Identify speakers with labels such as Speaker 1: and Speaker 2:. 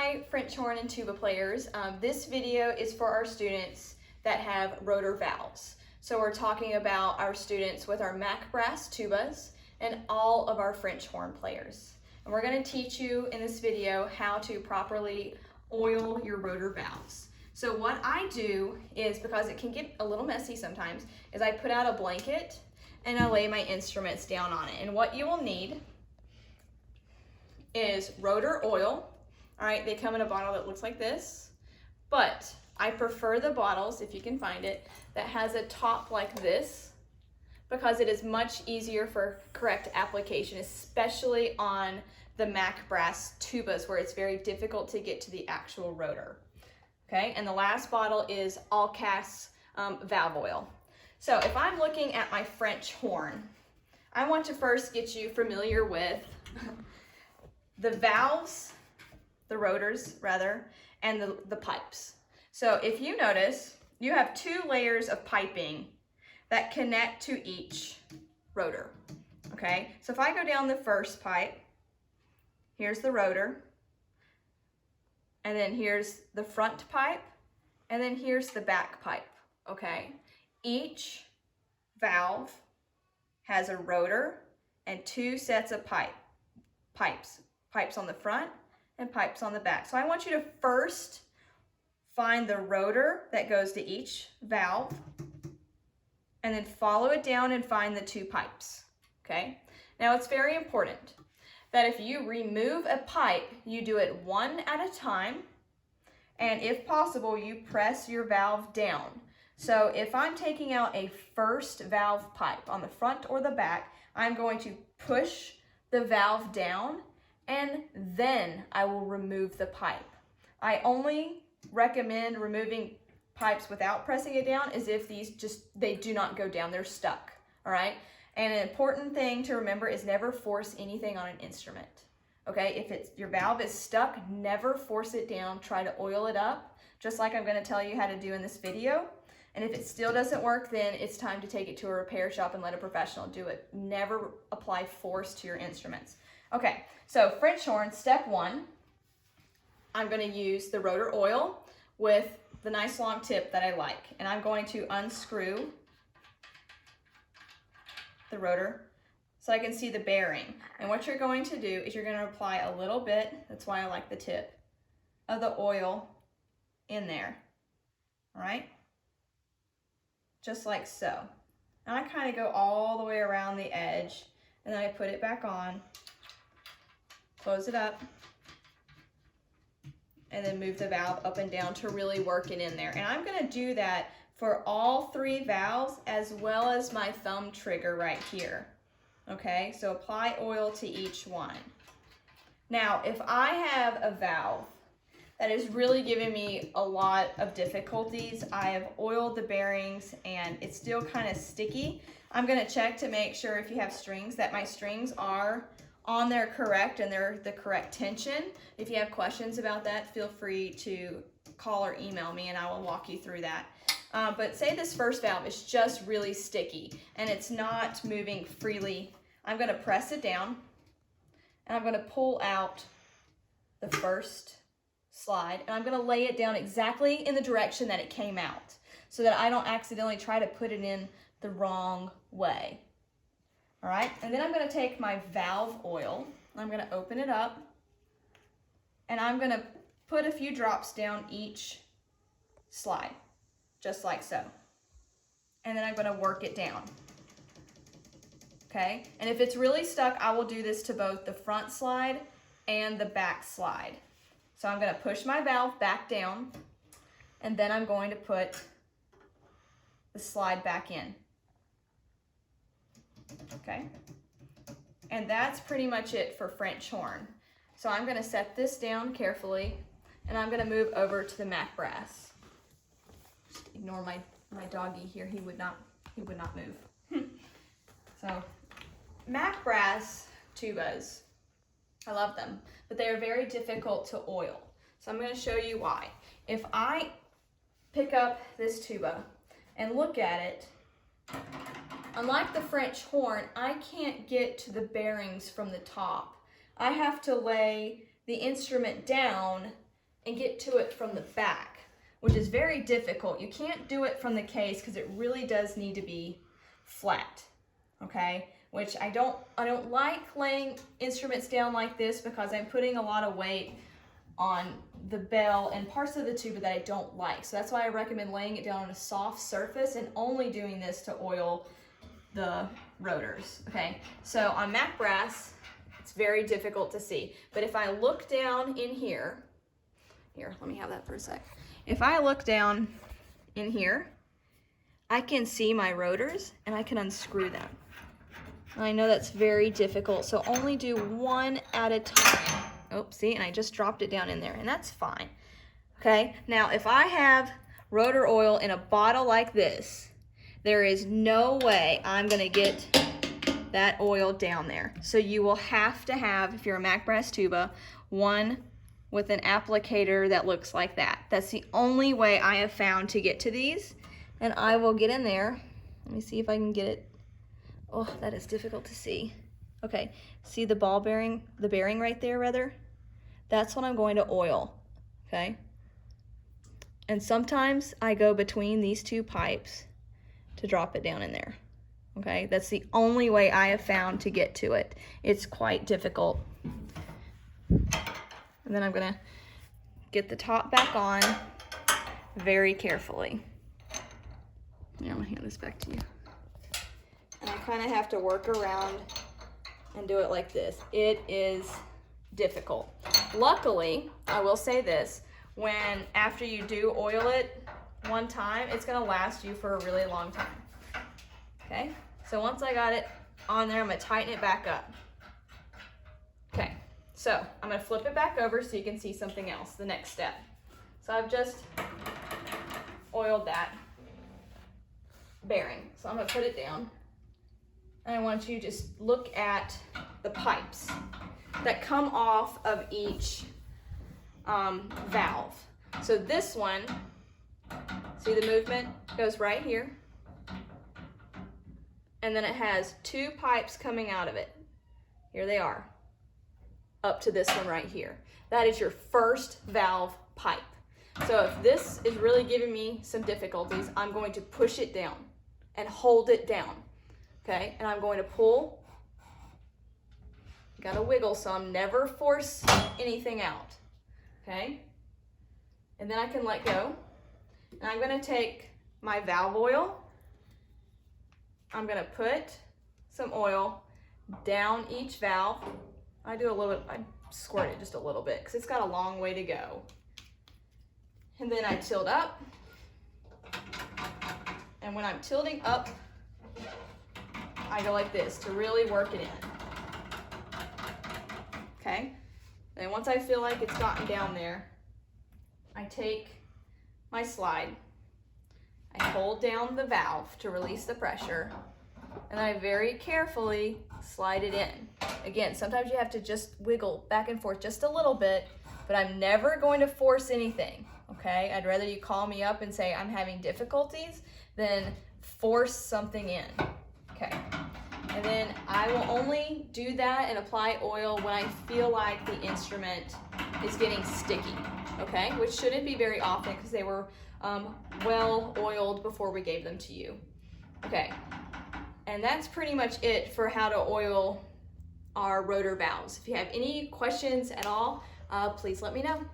Speaker 1: Hi, French horn and tuba players. This video is for our students that have rotor valves. So we're talking about our students with our Mac brass tubas and all of our French horn players. And we're going to teach you in this video how to properly oil your rotor valves. So what I do is, because it can get a little messy sometimes, is I put out a blanket and I lay my instruments down on it. And what you will need is rotor oil. All right, they come in a bottle that looks like this, but I prefer the bottles, if you can find it, that has a top like this, because it is much easier for correct application, especially on the Mac brass tubas where it's very difficult to get to the actual rotor. Okay, and the last bottle is all cast valve oil. So if I'm looking at my French horn, I want to first get you familiar with the valves, the rotors rather, and the pipes. So if you notice, you have two layers of piping that connect to each rotor, okay? So if I go down the first pipe, here's the rotor, and then here's the front pipe, and then here's the back pipe, okay? Each valve has a rotor and two sets of pipes on the front and pipes on the back. So I want you to first find the rotor that goes to each valve and then follow it down and find the two pipes, okay? Now it's very important that if you remove a pipe, you do it one at a time, and if possible, you press your valve down. So if I'm taking out a first valve pipe on the front or the back, I'm going to push the valve down and then I will remove the pipe. I only recommend removing pipes without pressing it down is if they do not go down, they're stuck, all right? And an important thing to remember is never force anything on an instrument, okay? If your valve is stuck, never force it down, try to oil it up, just like I'm gonna tell you how to do in this video. And if it still doesn't work, then it's time to take it to a repair shop and let a professional do it. Never apply force to your instruments. Okay, so French horn, step one, I'm going to use the rotor oil with the nice long tip that I like. And I'm going to unscrew the rotor so I can see the bearing. And what you're going to do is you're going to apply a little bit, that's why I like the tip, of the oil in there, all right? Just like so. And I kind of go all the way around the edge, and then I put it back on, close it up, and then move the valve up and down to really work it in there. And I'm gonna do that for all three valves as well as my thumb trigger right here. Okay, so apply oil to each one. Now, if I have a valve that is really giving me a lot of difficulties, I have oiled the bearings and it's still kind of sticky, I'm gonna check to make sure, if you have strings, that my strings are on there correct and they're the correct tension. If you have questions about that, feel free to call or email me and I will walk you through that. But say this first valve is just really sticky and it's not moving freely, I'm gonna press it down and I'm gonna pull out the first slide and I'm gonna lay it down exactly in the direction that it came out so that I don't accidentally try to put it in the wrong way. All right, and then I'm gonna take my valve oil, I'm gonna open it up, and I'm gonna put a few drops down each slide, just like so. And then I'm gonna work it down, okay? And if it's really stuck, I will do this to both the front slide and the back slide. So I'm gonna push my valve back down, and then I'm going to put the slide back in. Okay, and that's pretty much it for French horn. So I'm gonna set this down carefully and I'm gonna move over to the Mac brass. Just ignore my doggy here, he would not move. So Mac brass tubas, I love them, but they are very difficult to oil. So I'm gonna show you why. If I pick up this tuba and look at it, unlike the French horn, I can't get to the bearings from the top. I have to lay the instrument down and get to it from the back, which is very difficult. You can't do it from the case because it really does need to be flat, okay? Which I don't like laying instruments down like this because I'm putting a lot of weight on the bell and parts of the tuba that I don't like. So that's why I recommend laying it down on a soft surface and only doing this to oil the rotors, okay? So on Mac brass, it's very difficult to see. But if I look down in here, let me have that for a sec. If I look down in here, I can see my rotors and I can unscrew them. And I know that's very difficult, so only do one at a time. Oh, see, and I just dropped it down in there, and that's fine. Okay, now if I have rotor oil in a bottle like this, there is no way I'm gonna get that oil down there. So you will have to have, if you're a Mac brass tuba, one with an applicator that looks like that. That's the only way I have found to get to these, and I will get in there. Let me see if I can get it. Oh, that is difficult to see. Okay, see the ball bearing, the bearing right there rather? That's what I'm going to oil, okay? And sometimes I go between these two pipes to drop it down in there, okay? That's the only way I have found to get to it. It's quite difficult. And then I'm gonna get the top back on very carefully. Here, I'm gonna hand this back to you. And I kind of have to work around and do it like this. It is difficult. Luckily, I will say this, after you do oil it one time, it's gonna last you for a really long time. Okay, so once I got it on there, I'm gonna tighten it back up. Okay, so I'm gonna flip it back over so you can see something else, the next step. So I've just oiled that bearing. So I'm gonna put it down. And I want you to just look at the pipes that come off of each valve. So this one, see the movement goes right here. And then it has two pipes coming out of it. Here they are, up to this one right here. That is your first valve pipe. So if this is really giving me some difficulties, I'm going to push it down and hold it down. Okay, and I'm going to pull. Gotta wiggle some, never force anything out. Okay, and then I can let go. And I'm gonna take my valve oil. I'm gonna put some oil down each valve. I squirt it just a little bit because it's got a long way to go. And then I tilt up. And when I'm tilting up, I go like this to really work it in. Okay, and once I feel like it's gotten down there, I take my slide, I hold down the valve to release the pressure, and I very carefully slide it in. Again, sometimes you have to just wiggle back and forth just a little bit, but I'm never going to force anything, okay? I'd rather you call me up and say I'm having difficulties than force something in. Okay, and then I will only do that and apply oil when I feel like the instrument is getting sticky, okay? Which shouldn't be very often because they were well oiled before we gave them to you. Okay, and that's pretty much it for how to oil our rotor valves. If you have any questions at all, please let me know.